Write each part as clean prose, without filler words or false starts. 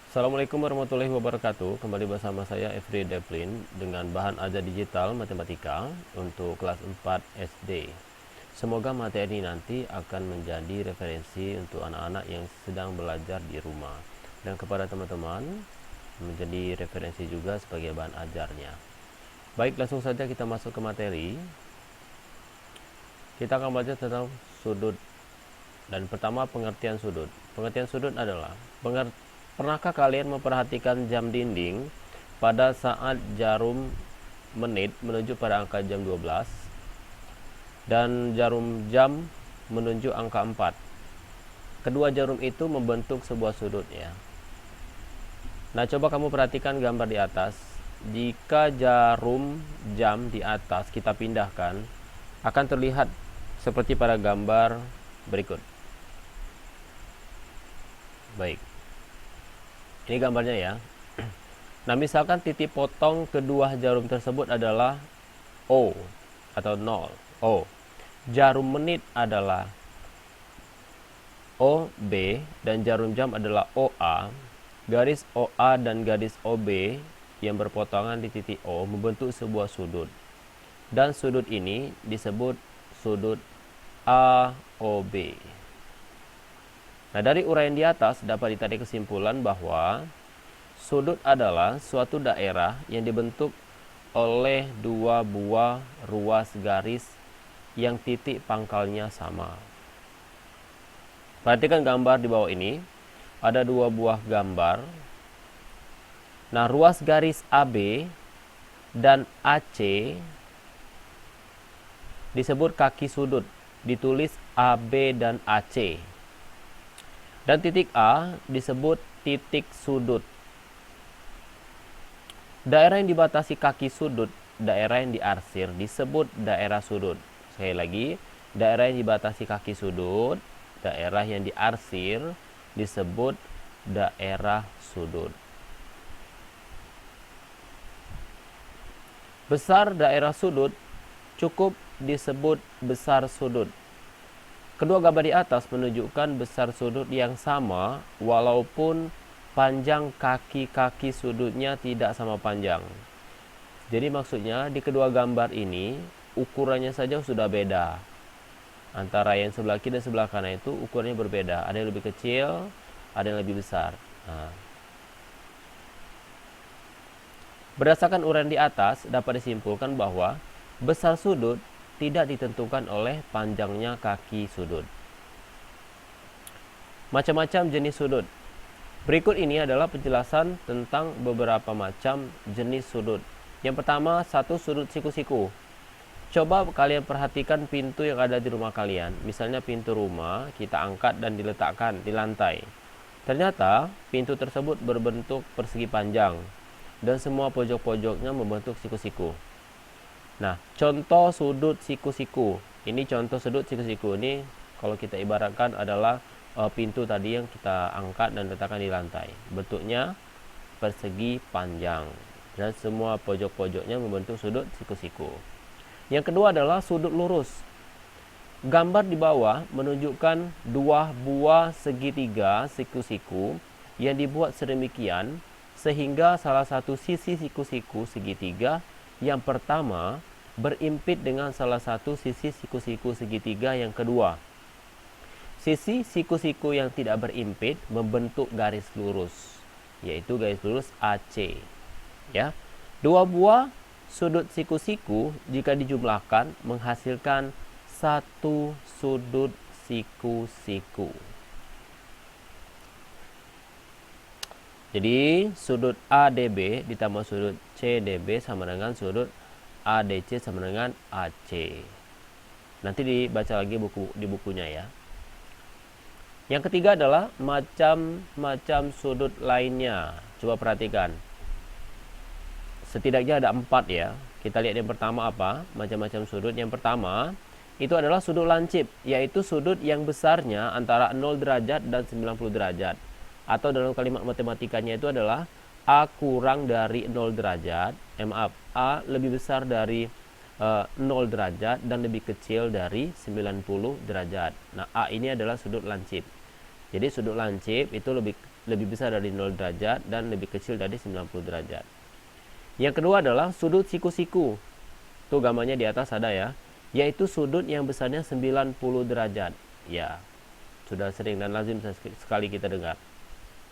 Assalamualaikum warahmatullahi wabarakatuh. Kembali bersama saya Efri Devlin dengan bahan ajar digital matematika untuk kelas 4 SD. Semoga materi nanti akan menjadi referensi untuk anak-anak yang sedang belajar di rumah dan kepada teman-teman menjadi referensi juga sebagai bahan ajarnya. Baik, langsung saja kita masuk ke materi. Kita akan belajar tentang sudut. Dan pertama, pengertian sudut. Pengertian sudut adalah pernahkah kalian memperhatikan jam dinding pada saat jarum menit menuju pada angka jam 12 dan jarum jam menuju angka 4? Kedua jarum itu membentuk sebuah sudut ya. Nah, coba kamu perhatikan gambar di atas. Jika jarum jam di atas kita pindahkan, akan terlihat seperti pada gambar berikut. Baik, ini gambarnya ya. Nah, misalkan titik potong kedua jarum tersebut adalah O atau 0, O. Jarum menit adalah OB dan jarum jam adalah OA. Garis OA dan garis OB yang berpotongan di titik O membentuk sebuah sudut. Dan sudut ini disebut sudut AOB. Nah, dari uraian di atas dapat ditarik kesimpulan bahwa sudut adalah suatu daerah yang dibentuk oleh dua buah ruas garis yang titik pangkalnya sama. Perhatikan gambar di bawah ini. Ada dua buah gambar. Nah, ruas garis AB dan AC disebut kaki sudut. Ditulis AB dan AC. Dan titik A disebut titik sudut. Daerah yang dibatasi kaki sudut, daerah yang diarsir disebut daerah sudut. Sekali lagi, daerah yang dibatasi kaki sudut, daerah yang diarsir disebut daerah sudut. Besar daerah sudut cukup disebut besar sudut. Kedua gambar di atas menunjukkan besar sudut yang sama walaupun panjang kaki-kaki sudutnya tidak sama panjang. Jadi maksudnya di kedua gambar ini ukurannya saja sudah beda. Antara yang sebelah kiri dan sebelah kanan itu ukurannya berbeda. Ada yang lebih kecil, ada yang lebih besar. Nah, berdasarkan uraian di atas dapat disimpulkan bahwa besar sudut tidak ditentukan oleh panjangnya kaki sudut. Macam-macam jenis sudut. Berikut ini adalah penjelasan tentang beberapa macam jenis sudut. Yang pertama, satu sudut siku-siku. Coba kalian perhatikan pintu yang ada di rumah kalian. Misalnya pintu rumah, kita angkat dan diletakkan di lantai. Ternyata pintu tersebut berbentuk persegi panjang dan semua pojok-pojoknya membentuk siku-siku. Nah, contoh sudut siku-siku. Ini contoh sudut siku-siku. Ini kalau kita ibaratkan adalah pintu tadi yang kita angkat dan letakkan di lantai. Bentuknya persegi panjang dan semua pojok-pojoknya membentuk sudut siku-siku. Yang kedua adalah sudut lurus. Gambar di bawah menunjukkan dua buah segitiga siku-siku yang dibuat sedemikian sehingga salah satu sisi siku-siku segitiga yang pertama berimpit dengan salah satu sisi siku-siku segitiga yang kedua. Sisi siku-siku yang tidak berimpit membentuk garis lurus, yaitu garis lurus AC. Ya. Dua buah sudut siku-siku jika dijumlahkan menghasilkan satu sudut siku-siku. Jadi sudut ADB ditambah sudut CDB sama dengan sudut ADC sama dengan AC. Nanti dibaca lagi di bukunya ya. Yang ketiga adalah macam-macam sudut lainnya. Coba perhatikan. Setidaknya ada 4 ya. Kita lihat yang pertama apa? Macam-macam sudut. Yang pertama itu adalah sudut lancip, yaitu sudut yang besarnya antara 0 derajat dan 90 derajat. Atau dalam kalimat matematikanya itu adalah A kurang dari 0 derajat. A lebih besar dari 0 derajat dan lebih kecil dari 90 derajat. Nah, A ini adalah sudut lancip. Jadi sudut lancip itu lebih besar dari 0 derajat dan lebih kecil dari 90 derajat. Yang kedua adalah sudut siku-siku. Tuh gambarnya di atas ada ya, yaitu sudut yang besarnya 90 derajat. Ya, sudah sering dan lazim sekali kita dengar.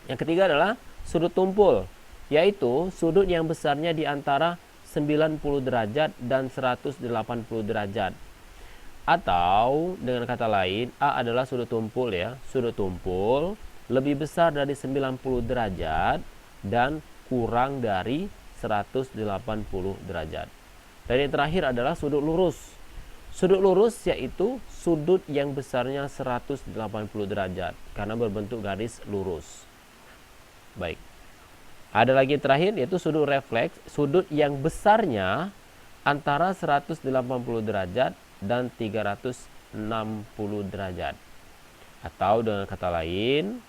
Yang ketiga adalah sudut tumpul, yaitu sudut yang besarnya di antara 90 derajat dan 180 derajat. Atau dengan kata lain, A adalah sudut tumpul ya. Sudut tumpul lebih besar dari 90 derajat dan kurang dari 180 derajat. Dan yang terakhir adalah sudut lurus. Sudut lurus yaitu sudut yang besarnya 180 derajat karena berbentuk garis lurus. Baik. Ada lagi yang terakhir yaitu sudut refleks, sudut yang besarnya antara 180 derajat dan 360 derajat. Atau dengan kata lain,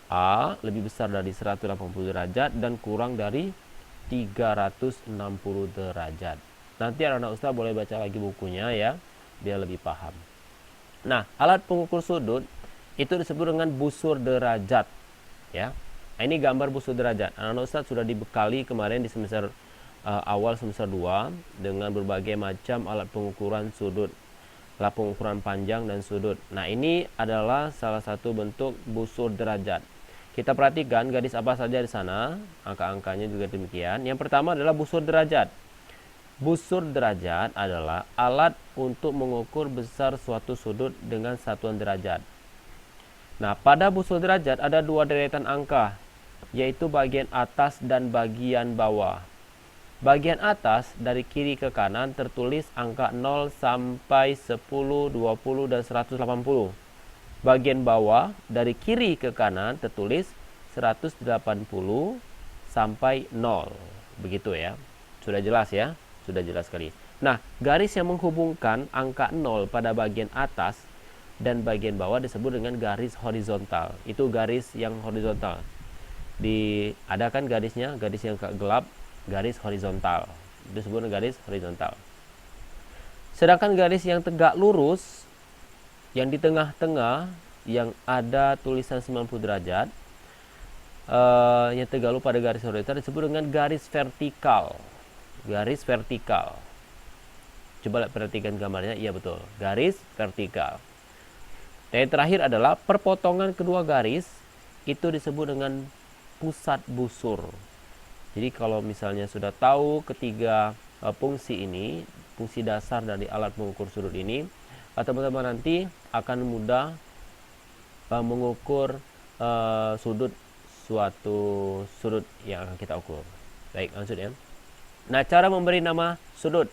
A lebih besar dari 180 derajat dan kurang dari 360 derajat. Nanti anak-anak Ustaz boleh baca lagi bukunya ya, biar lebih paham. Nah, alat pengukur sudut itu disebut dengan busur derajat ya. Ini gambar busur derajat. Anak-anak Ustaz sudah dibekali kemarin di semester awal semester 2 dengan berbagai macam alat pengukuran sudut, alat pengukuran panjang dan sudut. Nah, ini adalah salah satu bentuk busur derajat. Kita perhatikan garis apa saja di sana, angka-angkanya juga demikian. Yang pertama adalah busur derajat. Busur derajat adalah alat untuk mengukur besar suatu sudut dengan satuan derajat. Nah, pada busur derajat ada dua deretan angka, yaitu bagian atas dan bagian bawah. Bagian atas dari kiri ke kanan tertulis angka 0 sampai 10, 20, dan 180. Bagian bawah dari kiri ke kanan tertulis 180 sampai 0. Begitu ya. Sudah jelas ya? Sudah jelas sekali. Nah, garis yang menghubungkan angka 0 pada bagian atas dan bagian bawah disebut dengan garis horizontal. Itu garis yang horizontal. Ada kan garisnya, garis yang gelap, garis horizontal. Itu disebut garis horizontal. Sedangkan garis yang tegak lurus, yang di tengah-tengah, yang ada tulisan 90 derajat, yang tegak lurus pada garis horizontal disebut dengan garis vertikal. Garis vertikal. Coba perhatikan gambarnya, iya betul, garis vertikal. Dan yang terakhir adalah perpotongan kedua garis, itu disebut dengan pusat busur. Jadi kalau misalnya sudah tahu ketiga fungsi ini, fungsi dasar dari alat mengukur sudut ini, teman-teman nanti akan mudah mengukur suatu sudut yang akan kita ukur. Baik, lanjut ya. Nah, cara memberi nama sudut,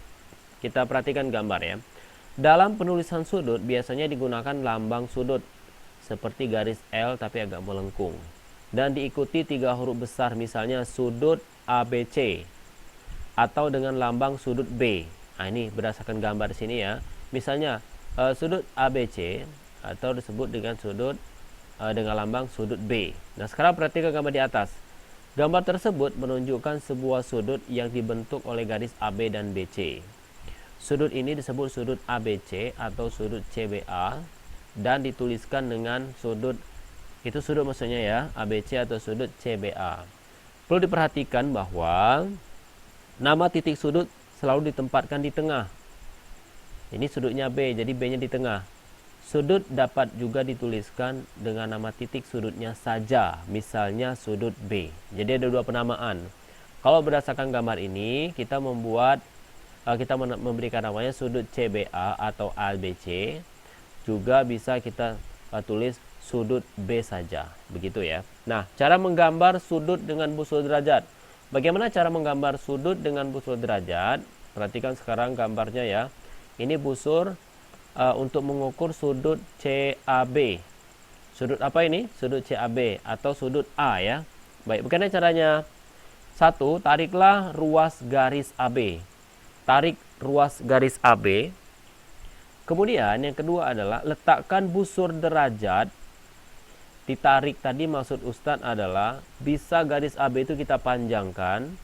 kita perhatikan gambar ya. Dalam penulisan sudut biasanya digunakan lambang sudut seperti garis L tapi agak melengkung dan diikuti 3 huruf besar, misalnya sudut ABC, atau dengan lambang sudut B. Nah, ini berdasarkan gambar di sini ya. Misalnya sudut ABC atau disebut dengan sudut dengan lambang sudut B. Nah, sekarang perhatikan gambar di atas. Gambar tersebut menunjukkan sebuah sudut yang dibentuk oleh garis AB dan BC. Sudut ini disebut sudut ABC atau sudut CBA dan dituliskan dengan sudut, itu sudut maksudnya ya, ABC atau sudut CBA. Perlu diperhatikan bahwa nama titik sudut selalu ditempatkan di tengah. Ini sudutnya B, jadi B-nya di tengah. Sudut dapat juga dituliskan dengan nama titik sudutnya saja, misalnya sudut B. Jadi ada dua penamaan. Kalau berdasarkan gambar ini, kita memberikan namanya sudut CBA atau ABC. Juga bisa kita tulis sudut B saja, begitu ya. Nah, cara menggambar sudut dengan busur derajat. Bagaimana cara menggambar sudut dengan busur derajat? Perhatikan sekarang gambarnya ya. Ini busur untuk mengukur sudut CAB. Sudut apa ini? Sudut CAB atau sudut A ya. Baik, bagaimana caranya? 1. Tariklah ruas garis AB. Tarik ruas garis AB. Kemudian yang kedua adalah letakkan busur derajat. Ditarik tadi maksud Ustadz adalah bisa garis AB itu kita panjangkan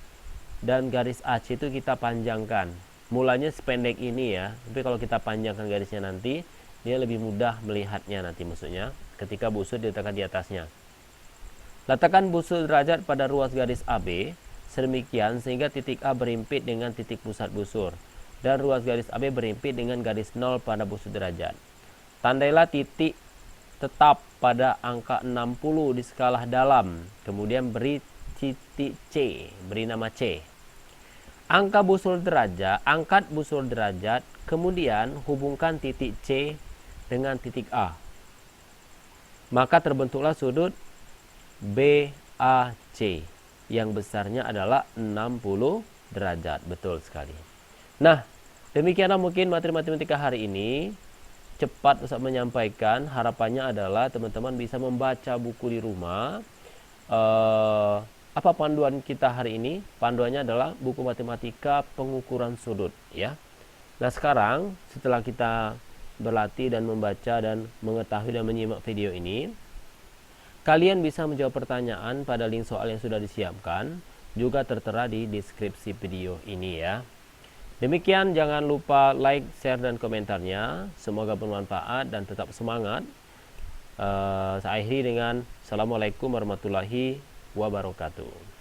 dan garis AC itu kita panjangkan. Mulanya sependek ini ya, tapi kalau kita panjangkan garisnya nanti, dia lebih mudah melihatnya nanti, maksudnya ketika busur diletakkan di atasnya. Letakkan busur derajat pada ruas garis AB sedemikian sehingga titik A berimpit dengan titik pusat busur dan ruas garis AB berimpit dengan garis 0 pada busur derajat. Tandailah titik tetap pada angka 60 di skala dalam, kemudian beri titik C, beri nama C. Angkat busur derajat, kemudian hubungkan titik C dengan titik A. Maka terbentuklah sudut BAC yang besarnya adalah 60 derajat. Betul sekali. Nah, demikianlah mungkin materi matematika hari ini. Cepat Ustaz menyampaikan. Harapannya adalah teman-teman bisa membaca buku di rumah. Apa panduan kita hari ini? Panduannya adalah buku matematika pengukuran sudut, ya. Nah, sekarang setelah kita berlatih dan membaca dan mengetahui dan menyimak video ini, kalian bisa menjawab pertanyaan pada link soal yang sudah disiapkan, juga tertera di deskripsi video ini, ya. Demikian, jangan lupa like, share, dan komentarnya. Semoga bermanfaat dan tetap semangat. Saya akhiri dengan Assalamualaikum warahmatullahi wabarakatuh.